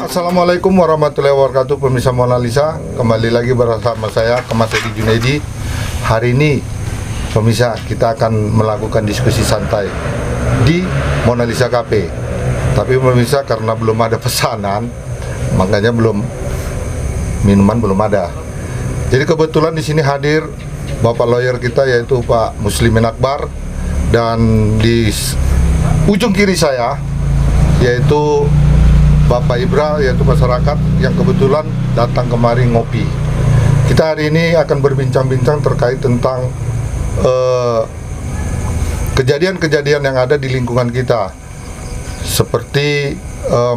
Assalamualaikum warahmatullahi wabarakatuh, pemirsa Mona Lisa. Kembali lagi bersama saya, Kemas Edi Junaidi. Hari ini, pemirsa, kita akan melakukan diskusi santai di Mona Lisa Cafe. Tapi pemirsa, karena belum ada pesanan, makanya minuman belum ada. Jadi kebetulan di sini hadir Bapak lawyer kita, yaitu Pak Muslimin Akbar, dan di ujung kiri saya yaitu Bapak Ibra, yaitu masyarakat yang kebetulan datang kemari ngopi. Kita hari ini akan berbincang-bincang terkait tentang kejadian-kejadian yang ada di lingkungan kita, seperti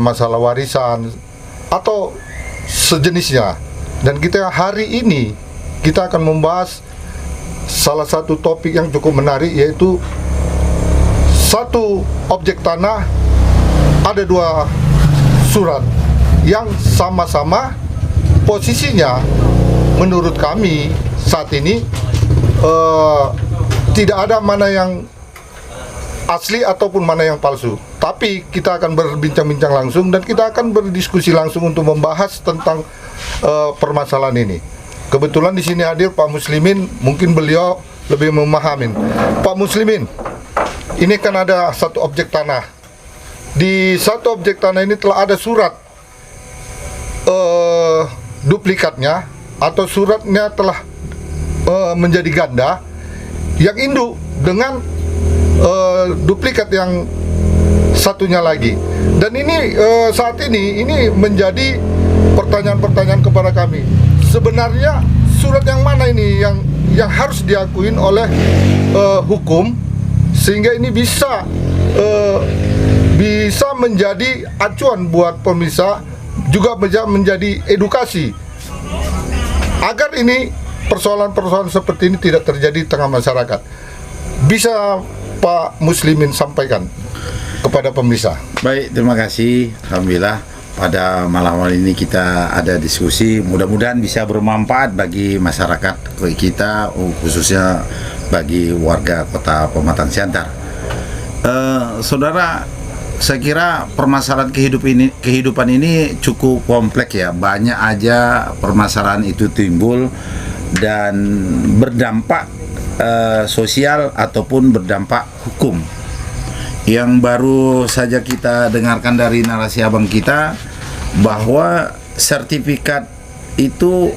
masalah warisan atau sejenisnya. Dan kita hari ini kita akan membahas salah satu topik yang cukup menarik, yaitu satu objek tanah, ada dua surat yang sama-sama posisinya menurut kami saat ini tidak ada mana yang asli ataupun mana yang palsu. Tapi kita akan berbincang-bincang langsung dan kita akan berdiskusi langsung untuk membahas tentang permasalahan ini. Kebetulan di sini hadir Pak Muslimin, mungkin beliau lebih memahami. Pak Muslimin, ini kan ada satu objek tanah. Di satu objek tanah ini telah ada surat duplikatnya, atau suratnya telah menjadi ganda yang induk dengan duplikat yang satunya lagi. Dan ini saat ini menjadi pertanyaan-pertanyaan kepada kami. Sebenarnya surat yang mana ini yang harus diakuin oleh hukum, sehingga ini bisa menjadi acuan buat pemirsa, juga menjadi edukasi agar ini persoalan-persoalan seperti ini tidak terjadi di tengah masyarakat. Bisa Pak Muslimin sampaikan kepada pemirsa. Baik, terima kasih. Alhamdulillah pada malam hari ini kita ada diskusi, mudah-mudahan bisa bermanfaat bagi masyarakat kita, khususnya bagi warga Kota Pematang Siantar. Saudara, saya kira permasalahan kehidupan ini cukup kompleks ya. Banyak aja permasalahan itu timbul dan berdampak sosial ataupun berdampak hukum. Yang baru saja kita dengarkan dari narasi abang kita, bahwa sertifikat itu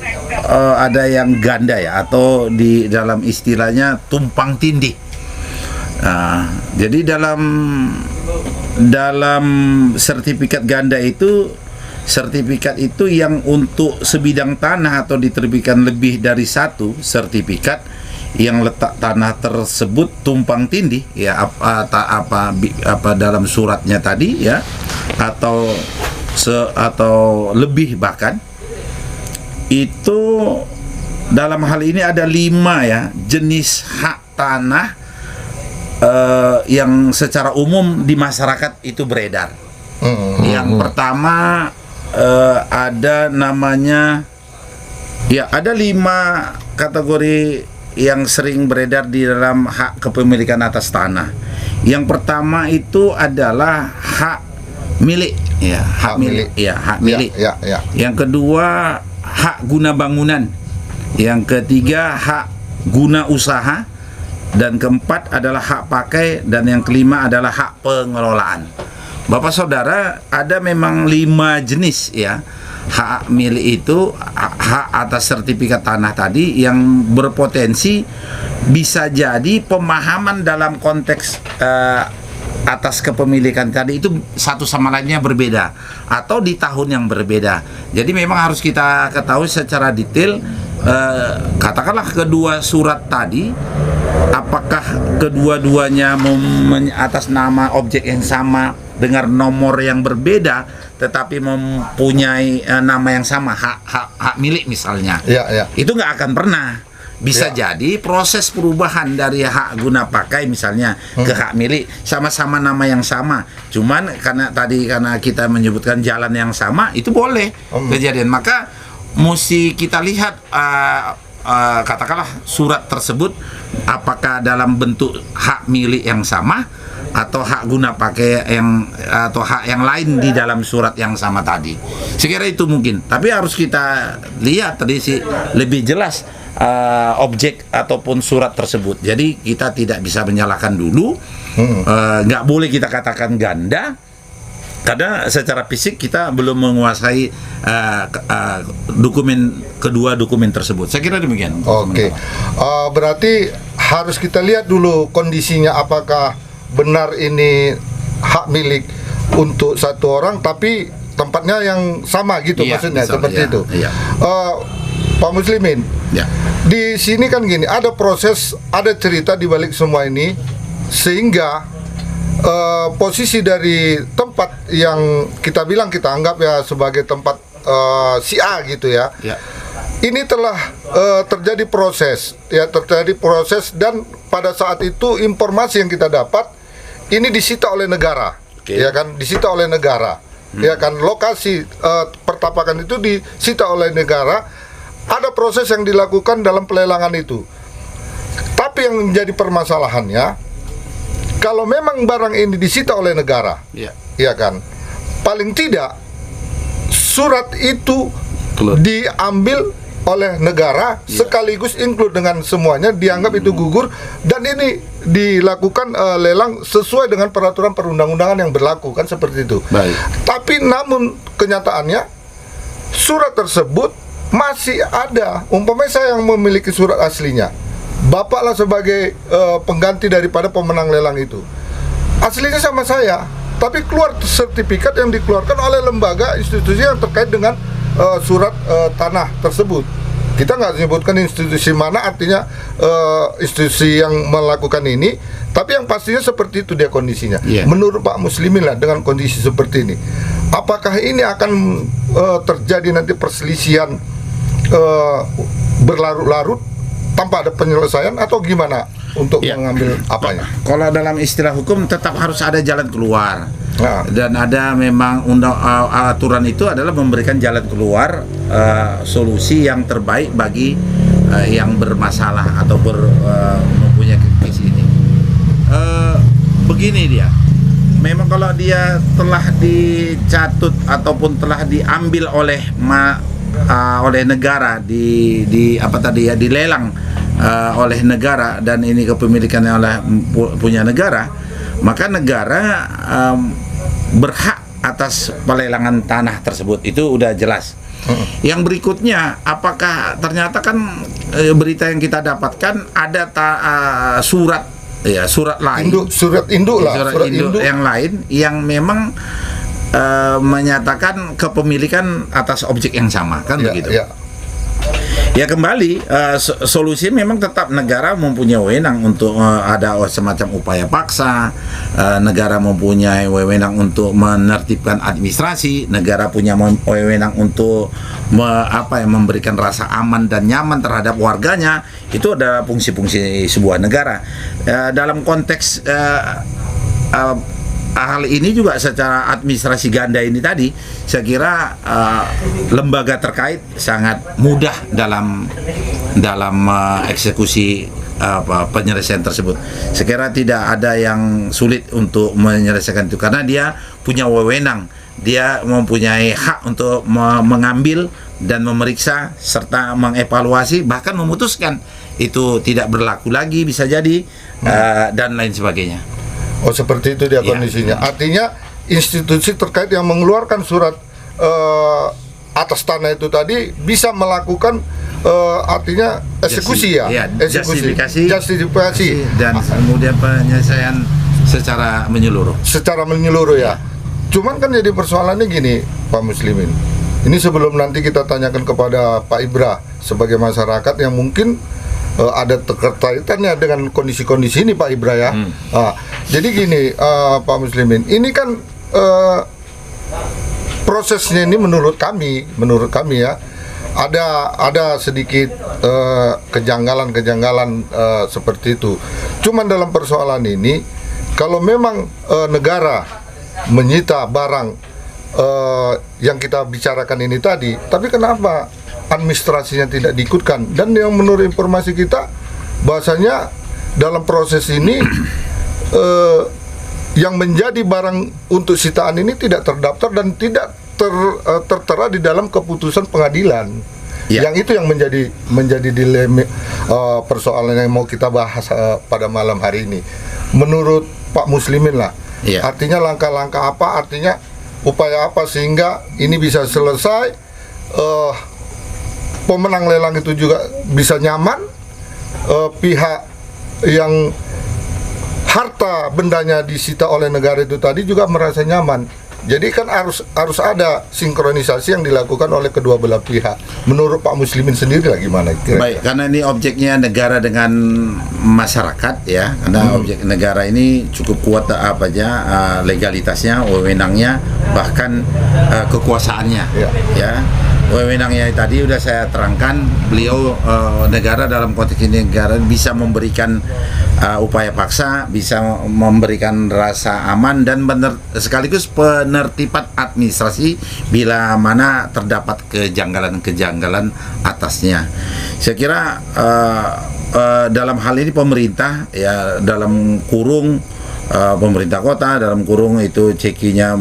ada yang ganda ya, atau di dalam istilahnya tumpang tindih. Jadi dalam sertifikat ganda itu, sertifikat itu yang untuk sebidang tanah atau diterbitkan lebih dari satu sertifikat yang letak tanah tersebut tumpang tindih ya, apa dalam suratnya tadi ya, atau lebih, bahkan itu dalam hal ini ada 5 ya jenis hak tanah yang secara umum di masyarakat itu beredar. Yang pertama ada namanya ya, ada 5 kategori yang sering beredar di dalam hak kepemilikan atas tanah. Yang pertama itu adalah hak milik ya, hak milik ya, hak milik. Ya. Yang kedua hak guna bangunan. Yang ketiga hak guna usaha. Dan keempat adalah hak pakai, dan yang kelima adalah hak pengelolaan. Bapak saudara, ada memang 5 jenis ya hak milik itu, hak atas sertifikat tanah tadi, yang berpotensi bisa jadi pemahaman dalam konteks atas kepemilikan tadi itu satu sama lainnya berbeda, atau di tahun yang berbeda. Jadi memang harus kita ketahui secara detail, katakanlah kedua surat tadi, apakah kedua-duanya atas nama objek yang sama dengan nomor yang berbeda, tetapi mempunyai nama yang sama, hak milik misalnya. Itu nggak akan pernah. Bisa jadi proses perubahan dari hak guna pakai misalnya ke hak milik, sama-sama nama yang sama, cuman karena kita menyebutkan jalan yang sama, itu boleh kejadian. Maka mesti kita lihat katakanlah surat tersebut apakah dalam bentuk hak milik yang sama atau hak guna pakai atau hak yang lain di dalam surat yang sama tadi. Sekira itu mungkin. Tapi harus kita lihat tadi sih lebih jelas objek ataupun surat tersebut. Jadi kita tidak bisa menyalahkan dulu. Nggak boleh kita katakan ganda. Karena secara fisik kita belum menguasai kedua dokumen tersebut. Saya kira demikian. Oke. Berarti harus kita lihat dulu kondisinya, apakah benar ini hak milik untuk satu orang tapi tempatnya yang sama gitu, Iya, maksudnya misalnya, seperti iya, itu. iya. Pak Muslimin, Ya. di sini kan gini, ada proses, ada cerita di balik semua ini, sehingga posisi dari tempat yang kita bilang, kita anggap ya sebagai tempat si A gitu ya. Ya. Ini telah terjadi proses dan pada saat itu informasi yang kita dapat ini disita oleh negara. Oke. Ya kan, disita oleh negara. Ya kan, lokasi pertapakan itu disita oleh negara. Ada proses yang dilakukan dalam pelelangan itu. Tapi yang menjadi permasalahannya, kalau memang barang ini disita oleh negara, Ya. ya kan, paling tidak surat itu Keluar. diambil oleh negara sekaligus include dengan semuanya, dianggap itu gugur, dan ini dilakukan lelang sesuai dengan peraturan perundang-undangan yang berlaku, kan seperti itu. Baik. Tapi namun kenyataannya surat tersebut masih ada. Umpamanya saya yang memiliki surat aslinya, bapaklah sebagai pengganti daripada pemenang lelang itu, aslinya sama saya, tapi keluar sertifikat yang dikeluarkan oleh lembaga institusi yang terkait dengan surat tanah tersebut. Kita nggak sebutkan institusi mana, artinya institusi yang melakukan ini, tapi yang pastinya seperti itu dia kondisinya. Yeah. Menurut Pak Muslimin lah, dengan kondisi seperti ini, apakah ini akan terjadi nanti perselisihan berlarut-larut tanpa ada penyelesaian, atau gimana untuk Ya. mengambil apanya? Kalau dalam istilah hukum tetap harus ada jalan keluar. Nah. Dan ada memang aturan itu adalah memberikan jalan keluar, solusi yang terbaik bagi yang bermasalah atau mempunyai case ini. Begini dia. Memang kalau dia telah dicatut ataupun telah diambil oleh negara dilelang oleh negara, dan ini kepemilikannya oleh punya negara, maka negara berhak atas pelelangan tanah tersebut. Itu udah jelas. Yang berikutnya, apakah ternyata kan berita yang kita dapatkan ada surat lain, Surat induk yang lain yang memang menyatakan kepemilikan atas objek yang sama, kan begitu. Ya kembali, solusi memang tetap negara mempunyai wewenang untuk ada semacam upaya paksa, negara mempunyai wewenang untuk menertibkan administrasi, negara punya wewenang untuk memberikan rasa aman dan nyaman terhadap warganya. Itu adalah fungsi-fungsi sebuah negara. Dalam konteks hal ini juga secara administrasi ganda ini tadi, saya kira lembaga terkait sangat mudah dalam eksekusi penyelesaian tersebut. Saya kira tidak ada yang sulit untuk menyelesaikan itu, karena dia punya wewenang, dia mempunyai hak untuk mengambil dan memeriksa serta mengevaluasi, bahkan memutuskan itu tidak berlaku lagi bisa jadi, dan lain sebagainya. Oh, seperti itu dia kondisinya. Artinya institusi terkait yang mengeluarkan surat atas tanah itu tadi bisa melakukan artinya eksekusi justifikasi dan kemudian penyelesaian secara menyeluruh. Ya. Cuman kan jadi persoalannya gini, Pak Muslimin. Ini sebelum nanti kita tanyakan kepada Pak Ibra sebagai masyarakat yang mungkin ada keterkaitannya dengan kondisi-kondisi ini, Pak Ibra ya. Jadi gini, Pak Muslimin, ini kan prosesnya ini menurut kami ya, ada sedikit kejanggalan seperti itu. Cuman dalam persoalan ini, kalau memang negara menyita barang yang kita bicarakan ini tadi, tapi kenapa administrasinya tidak diikutkan? Dan yang menurut informasi kita, bahasanya dalam proses ini yang menjadi barang untuk sitaan ini tidak terdaftar dan tidak tertera di dalam keputusan pengadilan. Ya. Yang itu yang menjadi dilema, persoalan yang mau kita bahas pada malam hari ini. Menurut Pak Muslimin lah, Ya. artinya langkah-langkah apa, artinya upaya apa sehingga ini bisa selesai, pemenang lelang itu juga bisa nyaman, pihak yang harta bendanya disita oleh negara itu tadi juga merasa nyaman. Jadi kan harus ada sinkronisasi yang dilakukan oleh kedua belah pihak. Menurut Pak Muslimin sendiri lah gimana? Baik, karena ini objeknya negara dengan masyarakat ya, karena objek negara ini cukup kuat apa aja, legalitasnya, wewenangnya, bahkan kekuasaannya. Ya. Wewenangnya tadi udah saya terangkan, beliau negara dalam konteks ini negara bisa memberikan upaya paksa, bisa memberikan rasa aman dan sekaligus penertiban administrasi bila mana terdapat kejanggalan-kejanggalan atasnya. Saya kira dalam hal ini pemerintah ya dalam kurung pemerintah kota, dalam kurung itu cekinya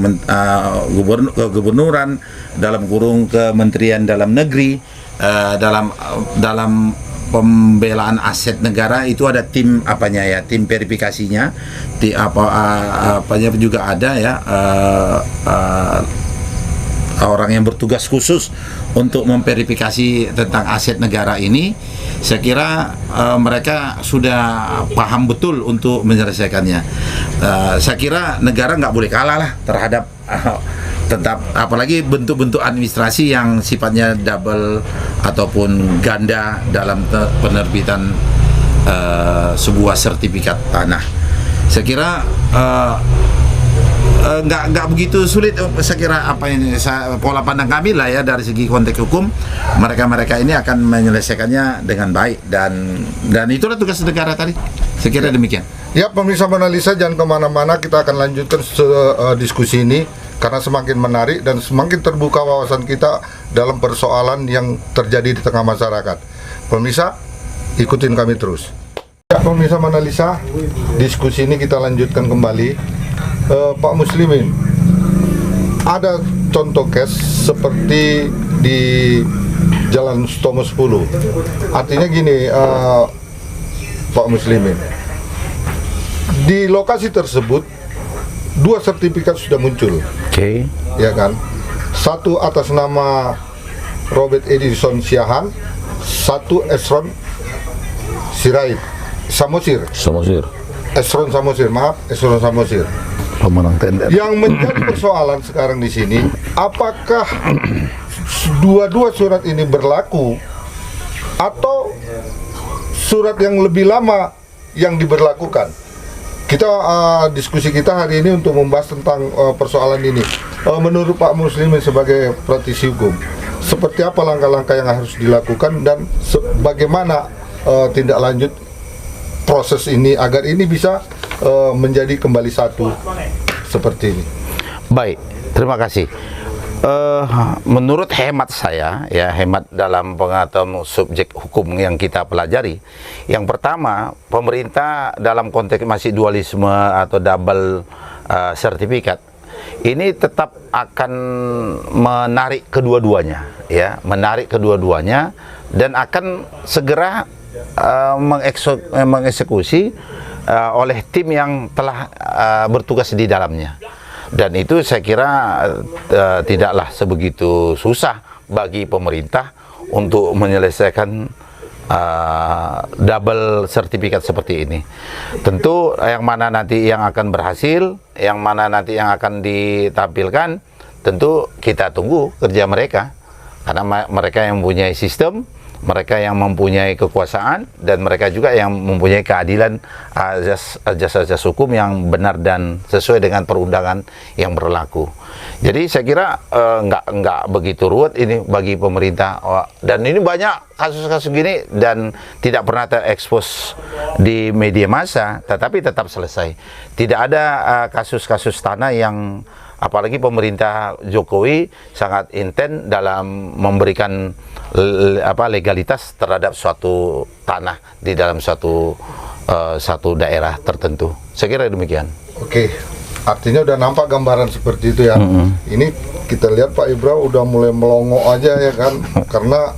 gubernuran, dalam kurung Kementerian Dalam Negeri, dalam pembelaan aset negara itu ada tim apanya ya, tim verifikasinya, apanya juga ada ya, orang yang bertugas khusus untuk memverifikasi tentang aset negara ini. Saya kira mereka sudah paham betul untuk menyelesaikannya. Saya kira negara nggak boleh kalah lah terhadap tetap, apalagi bentuk-bentuk administrasi yang sifatnya double ataupun ganda dalam penerbitan sebuah sertifikat tanah. Saya kira nggak begitu sulit. Saya kira apa ini pola pandang kami lah ya dari segi konteks hukum, mereka ini akan menyelesaikannya dengan baik dan itulah tugas negara tadi. Saya kira demikian. Ya, pemirsa Monalisa, jangan kemana-mana, kita akan lanjutkan diskusi ini karena semakin menarik dan semakin terbuka wawasan kita dalam persoalan yang terjadi di tengah masyarakat. Pemirsa, ikutin kami terus. Ya, pemirsa Monalisa, diskusi ini kita lanjutkan kembali. Pak Muslimin, ada contoh case seperti di Jalan Sutomo 10. Artinya gini, Pak Muslimin, di lokasi tersebut 2 sertifikat sudah muncul. Oke. Ya kan? Satu atas nama Robert Edison Siahan, satu Esron Sirait Samosir. Esron Samosir. Pemenang tender. Yang menjadi persoalan sekarang di sini, apakah dua-dua surat ini berlaku atau surat yang lebih lama yang diberlakukan? Kita diskusi kita hari ini untuk membahas tentang persoalan ini. Menurut Pak Muslimin sebagai praktisi hukum, seperti apa langkah-langkah yang harus dilakukan dan bagaimana tindak lanjut proses ini agar ini bisa menjadi kembali satu seperti ini. Baik, terima kasih. Menurut hemat saya, ya hemat dalam pengetahuan subjek hukum yang kita pelajari, yang pertama, pemerintah dalam konteks masih dualisme atau double sertifikat, ini tetap akan menarik kedua-duanya, ya, menarik kedua-duanya dan akan segera mengeksekusi oleh tim yang telah bertugas di dalamnya. Dan itu saya kira tidaklah sebegitu susah bagi pemerintah untuk menyelesaikan double sertifikat seperti ini. Tentu yang mana nanti yang akan berhasil, yang mana nanti yang akan ditampilkan, tentu kita tunggu kerja mereka. Karena mereka yang mempunyai sistem, mereka yang mempunyai kekuasaan, dan mereka juga yang mempunyai keadilan asas hukum yang benar dan sesuai dengan perundangan yang berlaku. Jadi saya kira nggak begitu ruwet ini bagi pemerintah, dan ini banyak kasus-kasus gini dan tidak pernah terekspos di media massa, tetapi tetap selesai. Tidak ada kasus-kasus tanah yang, apalagi pemerintah Jokowi sangat intens dalam memberikan legalitas terhadap suatu tanah di dalam satu daerah tertentu. Saya kira demikian. Oke, artinya udah nampak gambaran seperti itu ya. Ini kita lihat Pak Ibra udah mulai melongo aja ya kan, karena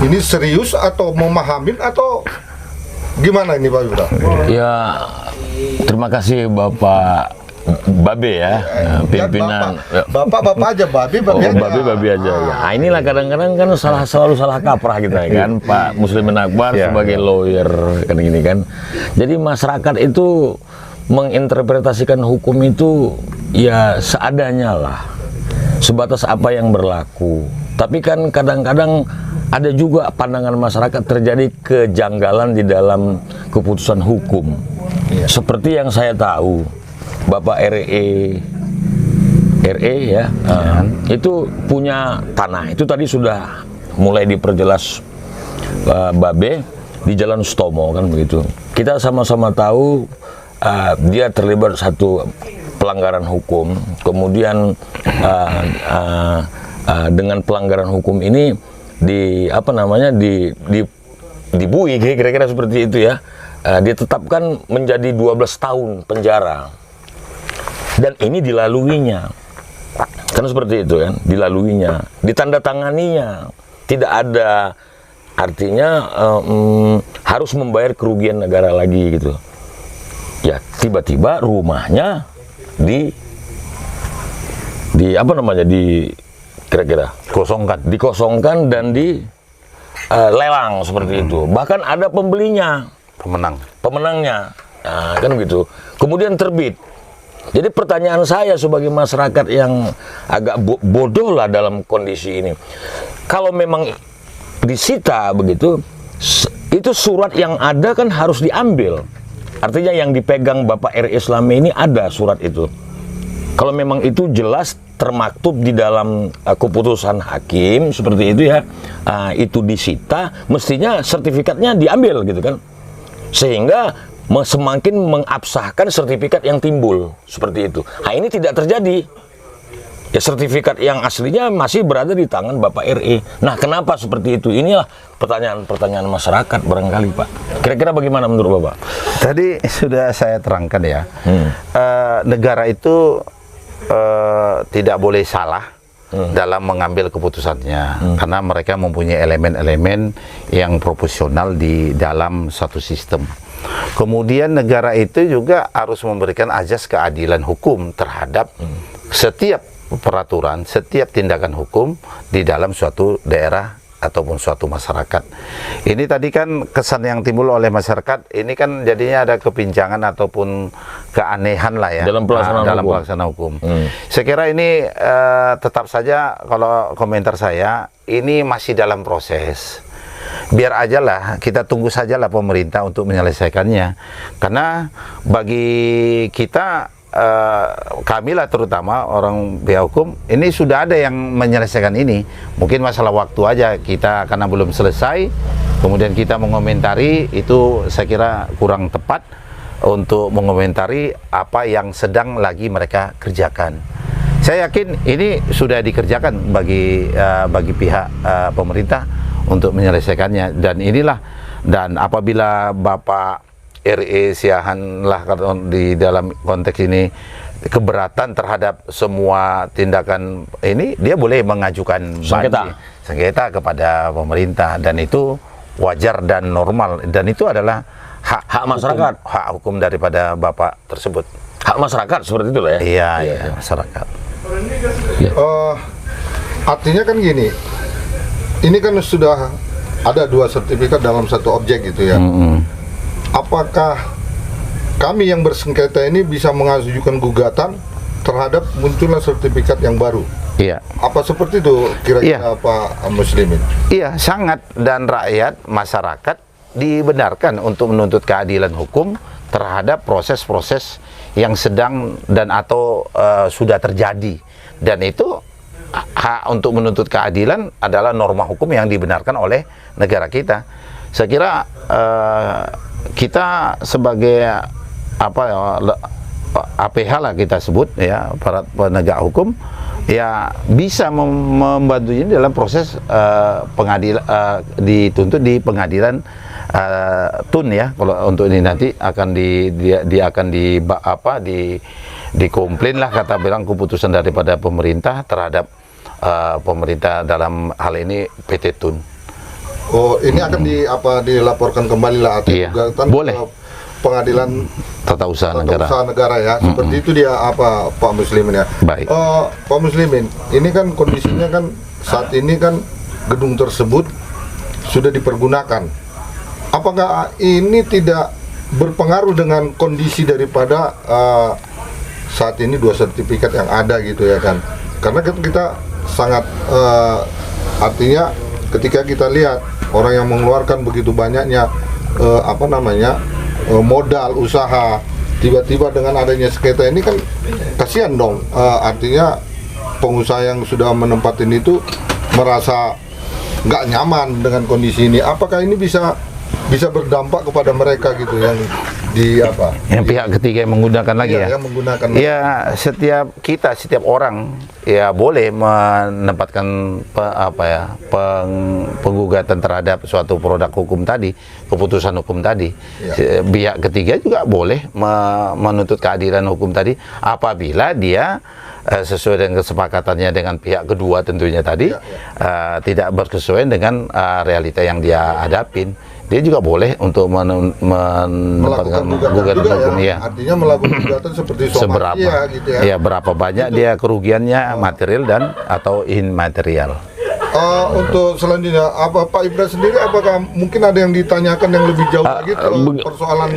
ini serius atau memahamin atau gimana ini Pak Ibra? Ya, terima kasih Bapak Babe ya, pimpinan. Bapak aja, Babe aja. Ya, nah, inilah kadang-kadang kan selalu salah kaprah kita ya kan, Pak Muslimin Akbar sebagai lawyer kan gini kan. Jadi masyarakat itu menginterpretasikan hukum itu ya seadanya lah, sebatas apa yang berlaku. Tapi kan kadang-kadang ada juga pandangan masyarakat terjadi kejanggalan di dalam keputusan hukum. Seperti yang saya tahu, Bapak RE ya, itu punya tanah. Itu tadi sudah mulai diperjelas Babe di Jalan Stomo kan begitu. Kita sama-sama tahu dia terlibat satu pelanggaran hukum. Kemudian dengan pelanggaran hukum ini dibui kira-kira seperti itu ya. Ditetapkan menjadi 12 tahun penjara. Dan ini dilaluinya, kan seperti itu kan, dilaluinya, ditandatanganinya, tidak ada artinya harus membayar kerugian negara lagi gitu. Ya tiba-tiba rumahnya kira-kira dikosongkan dan lelang seperti itu. Bahkan ada pembelinya, pemenangnya, nah, kan gitu. Kemudian terbit. Jadi pertanyaan saya sebagai masyarakat yang agak bodoh lah dalam kondisi ini, kalau memang disita begitu, itu surat yang ada kan harus diambil. Artinya yang dipegang Bapak RE selama ini ada surat itu. Kalau memang itu jelas termaktub di dalam keputusan hakim seperti itu ya, itu disita, mestinya sertifikatnya diambil gitu kan, sehingga semakin mengabsahkan sertifikat yang timbul seperti itu. Nah ini tidak terjadi. Ya sertifikat yang aslinya masih berada di tangan Bapak RE. Nah kenapa seperti itu? Inilah pertanyaan-pertanyaan masyarakat barangkali Pak. Kira-kira bagaimana menurut Bapak? Tadi sudah saya terangkan ya, negara itu tidak boleh salah dalam mengambil keputusannya, karena mereka mempunyai elemen-elemen yang proporsional di dalam satu sistem. Kemudian negara itu juga harus memberikan azas keadilan hukum terhadap setiap peraturan, setiap tindakan hukum di dalam suatu daerah ataupun suatu masyarakat. Ini tadi kan kesan yang timbul oleh masyarakat, ini kan jadinya ada kepincangan ataupun keanehan lah ya dalam pelaksanaan hukum. Saya kira ini tetap saja, kalau komentar saya, ini masih dalam proses. Biar aja lah, kita tunggu saja lah pemerintah untuk menyelesaikannya. Karena bagi kita, kami lah terutama orang pihak hukum, ini sudah ada yang menyelesaikan ini. Mungkin masalah waktu aja kita, karena belum selesai, kemudian kita mengomentari, itu saya kira kurang tepat untuk mengomentari apa yang sedang lagi mereka kerjakan. Saya yakin ini sudah dikerjakan bagi pihak pemerintah untuk menyelesaikannya, dan apabila Bapak RE Siahaan lah di dalam konteks ini keberatan terhadap semua tindakan ini, dia boleh mengajukan sengketa kepada pemerintah, dan itu wajar dan normal, dan itu adalah hak masyarakat, hak hukum daripada Bapak tersebut. Hak masyarakat seperti itu lah ya. Iya, masyarakat. Artinya kan gini, ini kan sudah ada 2 sertifikat dalam satu objek gitu ya. Apakah kami yang bersengketa ini bisa mengajukan gugatan terhadap munculnya sertifikat yang baru? Iya. Apa seperti itu kira-kira Pak Muslimin? Iya, sangat. Dan rakyat, masyarakat dibenarkan untuk menuntut keadilan hukum terhadap proses-proses yang sedang dan atau sudah terjadi. Dan itu hak untuk menuntut keadilan adalah norma hukum yang dibenarkan oleh negara kita. Saya kira kita sebagai APH lah kita sebut ya, para penegak hukum ya, bisa membantunya dalam proses pengadilan, dituntut di pengadilan Tun ya, kalau untuk ini nanti akan dia akan dikomplain lah, kata bilang, keputusan daripada pemerintah terhadap pemerintah dalam hal ini PT Tun. Oh, ini akan dilaporkan kembali lah atau Iya, gugatan boleh. ke pengadilan Tata usaha negara. usaha negara ya. Seperti itu dia Pak Muslimin ya. Baik. Pak Muslimin, ini kan kondisinya kan saat ini kan gedung tersebut sudah dipergunakan. Apakah ini tidak berpengaruh dengan kondisi daripada saat ini 2 sertifikat yang ada gitu ya kan? Karena kita sangat artinya ketika kita lihat orang yang mengeluarkan begitu banyaknya modal usaha, tiba-tiba dengan adanya sengketa ini kan kasihan dong. Artinya pengusaha yang sudah menempatin itu merasa nggak nyaman dengan kondisi ini. Apakah ini bisa berdampak kepada mereka gitu yang yang pihak ketiga yang menggunakan lagi ya? Yang menggunakan setiap orang ya boleh menempatkan penggugatan terhadap suatu produk hukum tadi, keputusan hukum tadi. Ya. Pihak ketiga juga boleh menuntut keadilan hukum tadi apabila dia sesuai dengan kesepakatannya dengan pihak kedua tentunya tadi, tidak berkesesuaian dengan realita yang dia hadapin. Dia juga boleh untuk melakukan gugatan hukum ya. Artinya melakukan gugatan seperti seberapa gitu ya. Ya, berapa banyak dia kerugiannya material dan atau immaterial. Untuk selanjutnya Pak Ibra sendiri, apakah mungkin ada yang ditanyakan yang lebih jauh lagi persoalan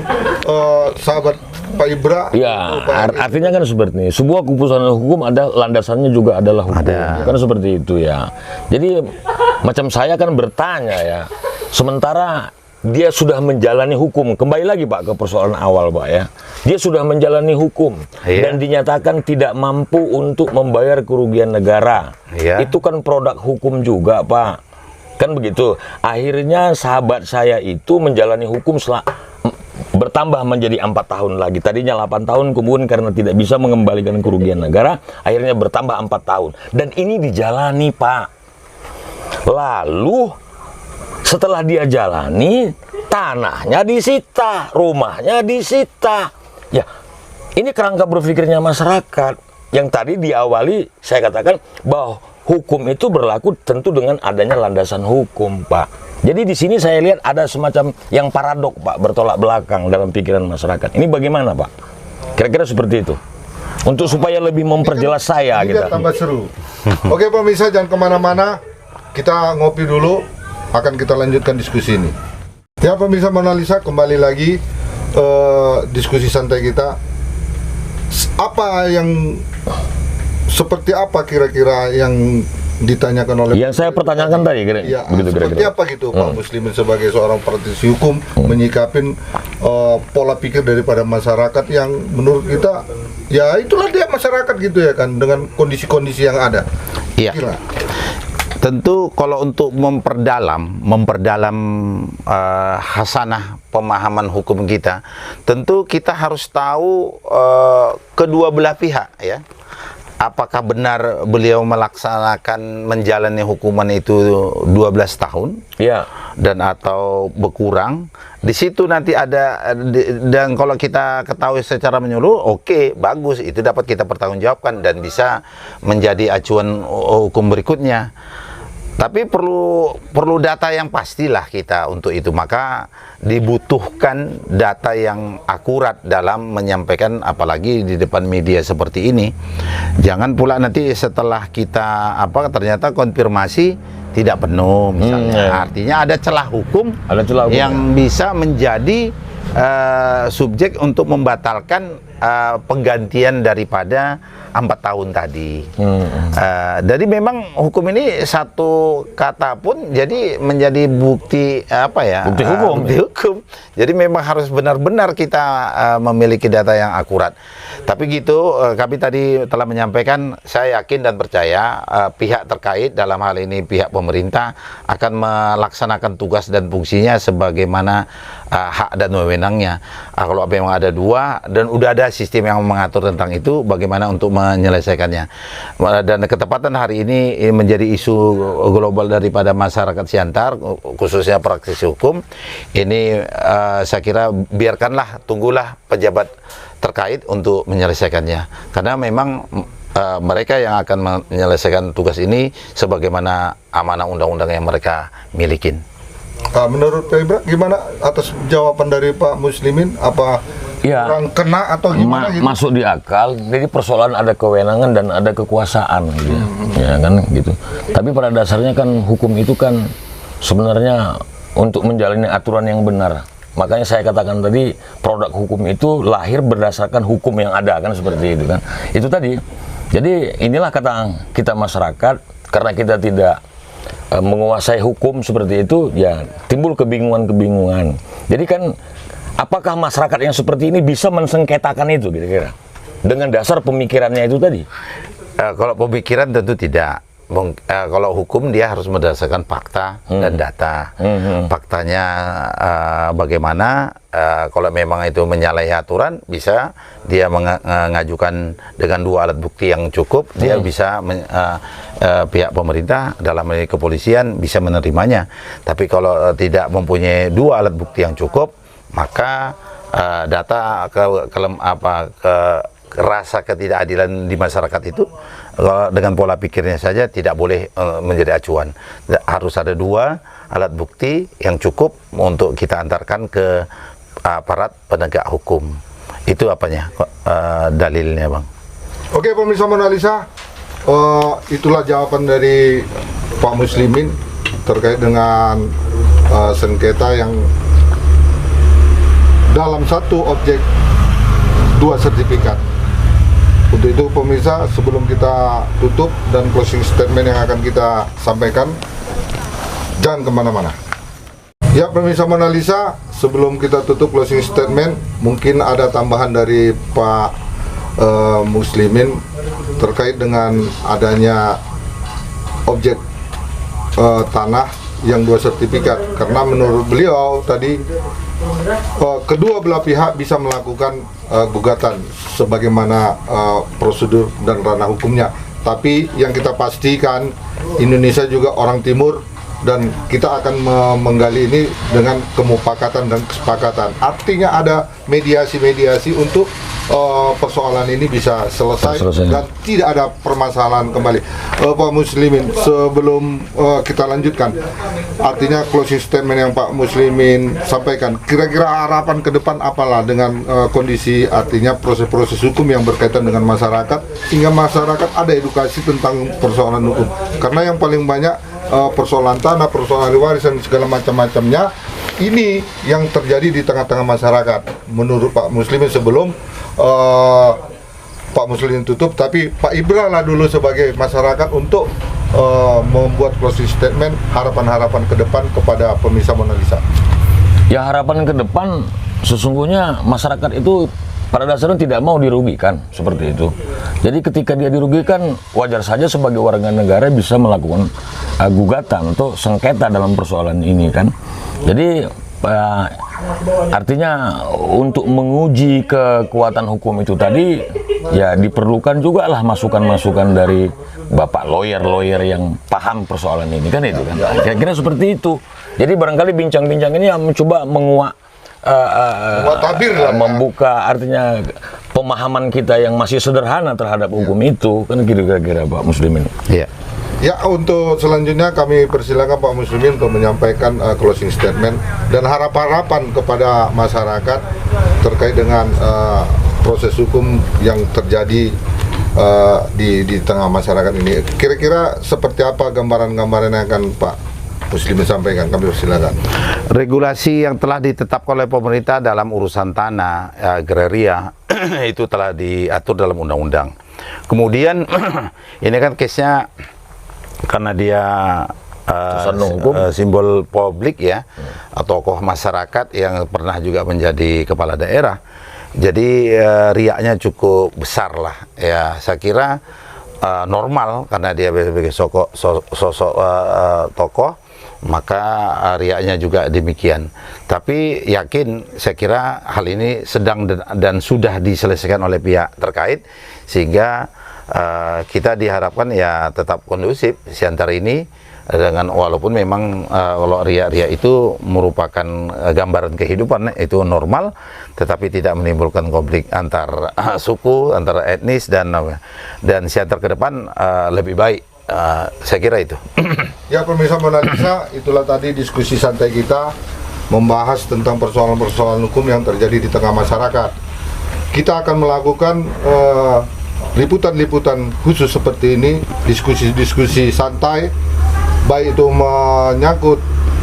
sahabat Pak Ibra? Ya, artinya kan seperti ini. Sebuah keputusan hukum ada landasannya juga adalah hukum. Kan seperti itu ya. Jadi macam saya kan bertanya ya. Sementara dia sudah menjalani hukum. Kembali lagi Pak ke persoalan awal Pak ya. Dia sudah menjalani hukum dan dinyatakan tidak mampu untuk membayar kerugian negara. Itu kan produk hukum juga Pak. Kan begitu. Akhirnya sahabat saya itu menjalani hukum bertambah menjadi 4 tahun lagi. Tadinya 8 tahun, kemudian karena tidak bisa mengembalikan kerugian negara, akhirnya bertambah 4 tahun. Dan ini dijalani Pak. Lalu setelah dia jalani, tanahnya disita, rumahnya disita. Ya, ini kerangka berpikirnya masyarakat. Yang tadi diawali saya katakan bahwa hukum itu berlaku tentu dengan adanya landasan hukum, Pak. Jadi di sini saya lihat ada semacam yang paradok, Pak, bertolak belakang dalam pikiran masyarakat. Ini bagaimana, Pak? Kira-kira seperti itu. Untuk supaya lebih memperjelas saya gitu. Tambah seru. Oke pemirsa, jangan kemana-mana. Kita ngopi dulu. Akan kita lanjutkan diskusi ini. Ya pemirsa Mona Lisa, kembali lagi diskusi santai kita. Seperti apa kira-kira yang ditanyakan oleh yang saya pertanyakan tadi seperti apa gitu Pak Muslimin sebagai seorang praktisi hukum menyikapin pola pikir daripada masyarakat yang menurut kita ya itulah dia masyarakat gitu ya kan, dengan kondisi-kondisi yang ada. Iya. Tentu kalau untuk memperdalam hasanah pemahaman hukum kita, tentu kita harus tahu kedua belah pihak ya. Apakah benar beliau melaksanakan menjalani hukuman itu 12 tahun? Ya. Dan atau berkurang? Di situ nanti ada, dan kalau kita ketahui secara menyeluruh, oke, bagus, itu dapat kita pertanggungjawabkan dan bisa menjadi acuan hukum berikutnya. Tapi perlu data yang pastilah kita untuk itu. Maka dibutuhkan data yang akurat dalam menyampaikan, apalagi di depan media seperti ini. Jangan pula nanti setelah kita ternyata konfirmasi tidak penuh misalnya. Artinya ada celah hukum, yang bisa menjadi subjek untuk membatalkan penggantian daripada 4 tahun tadi. Jadi memang hukum ini satu kata pun jadi menjadi bukti bukti hukum. Jadi memang harus benar-benar kita memiliki data yang akurat. Tapi gitu, kami tadi telah menyampaikan, saya yakin dan percaya pihak terkait dalam hal ini pihak pemerintah akan melaksanakan tugas dan fungsinya sebagaimana hak dan wewenangnya. Kalau memang ada dua dan udah ada sistem yang mengatur tentang itu, bagaimana untuk menyelesaikannya. Dan ketepatan hari ini menjadi isu global daripada masyarakat Siantar, khususnya praktisi hukum. Ini saya kira biarkanlah, tunggulah pejabat terkait untuk menyelesaikannya. Karena memang mereka yang akan menyelesaikan tugas ini sebagaimana amanah undang-undang yang mereka milikin. Menurut Pak Ibra, gimana atas jawaban dari Pak Muslimin? Apa Ya, kurang kena atau gimana gitu? masuk di akal. Jadi persoalan ada kewenangan dan ada kekuasaan gitu ya kan gitu. Tapi pada dasarnya kan hukum itu kan sebenarnya untuk menjalani aturan yang benar. Makanya saya katakan tadi, produk hukum itu lahir berdasarkan hukum yang ada, kan seperti itu kan. Itu tadi. Jadi inilah kata kita masyarakat, karena kita tidak menguasai hukum seperti itu, ya timbul kebingungan-kebingungan. Jadi kan, apakah masyarakat yang seperti ini bisa mensengketakan itu kira-kira? Dengan dasar pemikirannya itu tadi? Kalau pemikiran tentu tidak. Kalau hukum dia harus berdasarkan fakta dan data. Faktanya bagaimana, kalau memang itu menyalahi aturan, bisa dia mengajukan dengan 2 alat bukti yang cukup, dia bisa pihak pemerintah dalam hal ini kepolisian bisa menerimanya. Tapi kalau tidak mempunyai 2 alat bukti yang cukup, maka data rasa ketidakadilan di masyarakat itu dengan pola pikirnya saja tidak boleh menjadi acuan. Harus ada 2 alat bukti yang cukup untuk kita antarkan ke aparat penegak hukum. Itu apanya dalilnya, Bang. Oke, pemirsa Mona Lisa, itulah jawaban dari Pak Muslimin terkait dengan sengketa yang dalam satu objek 2 sertifikat. Untuk itu pemirsa, sebelum kita tutup dan closing statement yang akan kita sampaikan, jangan kemana-mana. Ya pemirsa Mona Lisa, sebelum kita tutup closing statement, mungkin ada tambahan dari Pak Muslimin terkait dengan adanya objek tanah yang 2 sertifikat. Karena menurut beliau tadi, kedua belah pihak bisa melakukan gugatan sebagaimana prosedur dan ranah hukumnya. Tapi yang kita pastikan, Indonesia juga orang timur, dan kita akan menggali ini dengan kemufakatan dan kesepakatan. Artinya ada mediasi-mediasi untuk persoalan ini bisa selesai dan tidak ada permasalahan kembali. Pak Muslimin, sebelum kita lanjutkan, artinya closing statement yang Pak Muslimin sampaikan, kira-kira harapan ke depan apalah dengan kondisi, artinya proses-proses hukum yang berkaitan dengan masyarakat, sehingga masyarakat ada edukasi tentang persoalan hukum. Karena yang paling banyak persoalan tanah, persoalan warisan, segala macam-macamnya, ini yang terjadi di tengah-tengah masyarakat. Menurut Pak Muslimin, sebelum Pak Muslimin tutup, tapi Pak Ibra lah dulu sebagai masyarakat untuk membuat closing statement, harapan-harapan ke depan kepada pemirsa Mona Lisa. Ya, harapan ke depan sesungguhnya masyarakat itu pada dasarnya tidak mau dirugikan, seperti itu. Jadi ketika dia dirugikan, wajar saja sebagai warga negara bisa melakukan gugatan atau sengketa dalam persoalan ini kan. Jadi artinya untuk menguji kekuatan hukum itu tadi, ya diperlukan juga lah masukan-masukan dari bapak lawyer yang paham persoalan ini kan, itu kan. Kira-kira seperti itu. Jadi barangkali bincang-bincang ini yang mencoba menguak membuka artinya pemahaman kita yang masih sederhana terhadap hukum itu kan, kira-kira Pak Muslimin. Iya. Ya, untuk selanjutnya kami persilakan Pak Muslimin untuk menyampaikan closing statement dan harapan-harapan kepada masyarakat terkait dengan proses hukum yang terjadi di tengah masyarakat ini. Kira-kira seperti apa gambaran-gambaran yang akan Pak Muslimin sampaikan? Kami persilakan. Regulasi yang telah ditetapkan oleh pemerintah dalam urusan tanah agraria itu telah diatur dalam undang-undang. Kemudian ini kan case-nya karena dia simbol publik ya, tokoh masyarakat yang pernah juga menjadi kepala daerah. Jadi riaknya cukup besar lah ya. Saya kira normal karena dia sebagai sosok tokoh maka riaknya juga demikian. Tapi yakin, saya kira hal ini sedang dan sudah diselesaikan oleh pihak terkait, sehingga kita diharapkan ya tetap kondusif Siantar ini, dengan walaupun memang kalau riak-riak itu merupakan gambaran kehidupan, itu normal, tetapi tidak menimbulkan konflik antar suku, antar etnis, dan Siantar ke depan lebih baik. Saya kira itu. Ya, pemirsa Mona Lisa, itulah tadi diskusi santai kita membahas tentang persoalan-persoalan hukum yang terjadi di tengah masyarakat. Kita akan melakukan liputan-liputan khusus seperti ini, diskusi-diskusi santai, baik itu menyangkut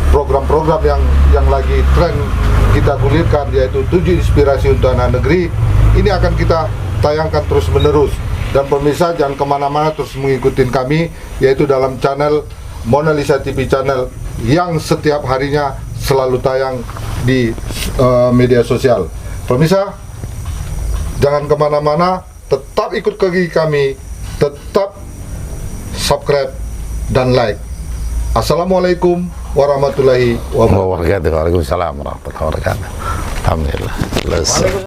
program-program yang lagi tren kita gulirkan, yaitu 7 inspirasi untuk anak negeri. Ini akan kita tayangkan terus-menerus. Dan pemirsa jangan kemana-mana, terus mengikuti kami, yaitu dalam channel Mona Lisa TV Channel, yang setiap harinya selalu tayang di media sosial. Pemirsa, jangan kemana-mana, tetap ikut kami, tetap subscribe dan like. Assalamualaikum warahmatullahi wabarakatuh. Waalaikumsalam warahmatullahi wabarakatuh. Alhamdulillah selesai.